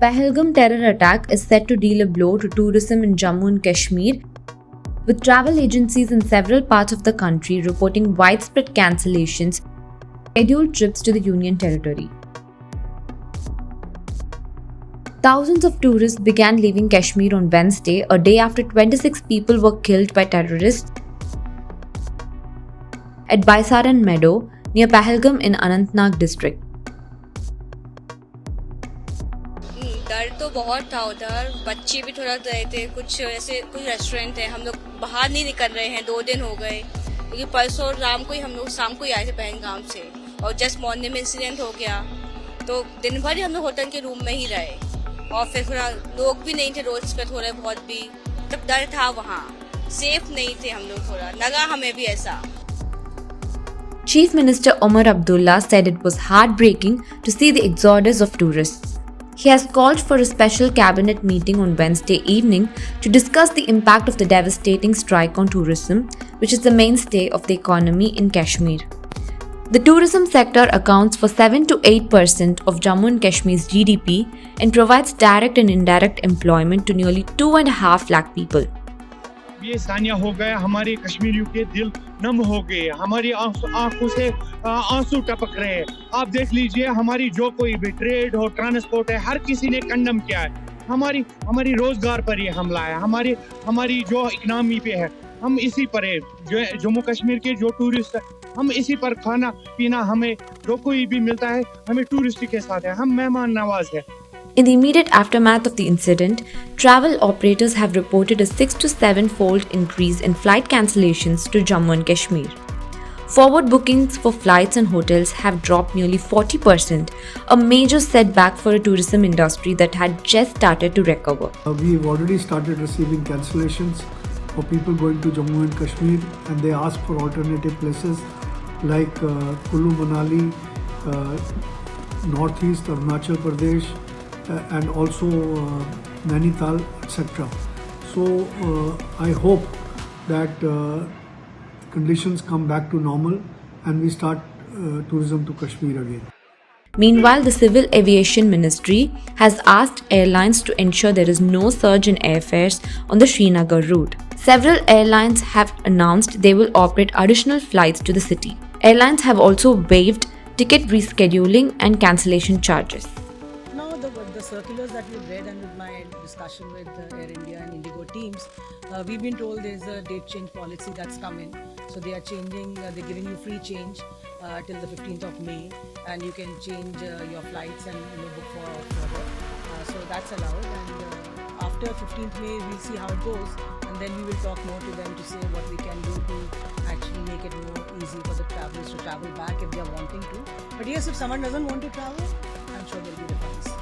Pahalgam terror attack is set to deal a blow to tourism in Jammu and Kashmir, with travel agencies in several parts of the country reporting widespread cancellations of scheduled trips to the Union Territory. Thousands of tourists began leaving Kashmir on Wednesday, a day after 26 people were killed by terrorists at Baisaran Meadow near Pahalgam in Anantnag district. डर तो बहुत था उधर, बच्चे भी थोड़ा डरे थे। कुछ रेस्टोरेंट थे, हम लोग बाहर नहीं निकल रहे हैं, 2 दिन हो गए, क्योंकि परसों राम को ही हम लोग शाम को ही आए थे पहलगाम से, और जस्ट मॉर्निंग में इंसिडेंट हो गया, तो दिन भर ही हम लोग होटल के रूम में ही रहे, और फिर थोड़ा लोग भी नहीं थे रोड्स पे, थोड़े बहुत भी तब डर था, वहाँ सेफ नहीं थे हम लोग, थोड़ा लगा हमें भी ऐसा। Chief Minister Omar Abdullah said it was heartbreaking to see the exodus of tourists. He has called for a special cabinet meeting on Wednesday evening to discuss the impact of the devastating strike on tourism, which is the mainstay of the economy in Kashmir. The tourism sector accounts for 7 to 8% of Jammu and Kashmir's GDP and provides direct and indirect employment to nearly 2.5 lakh people. ये सानिया हो गया, हमारे कश्मीरियों के दिल नम हो गए, हमारी आंखों से आंसू टपक रहे हैं। आप देख लीजिए, हमारी जो कोई भी ट्रेड हो, ट्रांसपोर्ट है, हर किसी ने कंडम किया है। हमारी रोजगार पर ये हमला है, हमारी जो इकोनॉमी पे है, हम इसी पर है। जो जम्मू कश्मीर के जो टूरिस्ट है, हम इसी पर खाना पीना, हमें जो कोई भी मिलता है, हमें टूरिस्ट के साथ है, हम मेहमान नवाज है। In the immediate aftermath of the incident, travel operators have reported a 6 to 7-fold increase in flight cancellations to Jammu and Kashmir. Forward bookings for flights and hotels have dropped nearly 40%, a major setback for a tourism industry that had just started to recover. We've already started receiving cancellations for people going to Jammu and Kashmir, and they ask for alternative places like Kullu Manali, Northeast, Arunachal Pradesh, and also Nainital, etc. So I hope that conditions come back to normal and we start tourism to Kashmir again. Meanwhile, the Civil Aviation Ministry has asked airlines to ensure there is no surge in airfares on the Srinagar route. Several airlines have announced they will operate additional flights to the city. Airlines have also waived ticket rescheduling and cancellation charges. The circulars that we've read and with my discussion with the Air India and Indigo teams, we've been told there's a date change policy that's come in. So they are changing, they're giving you free change till the 15th of May, and you can change your flights and book for further. So that's allowed, and after 15th May we'll see how it goes, and then we will talk more to them to say what we can do to actually make it more easy for the travelers to travel back if they are wanting to. But yes, if someone doesn't want to travel, I'm sure there'll be refunds.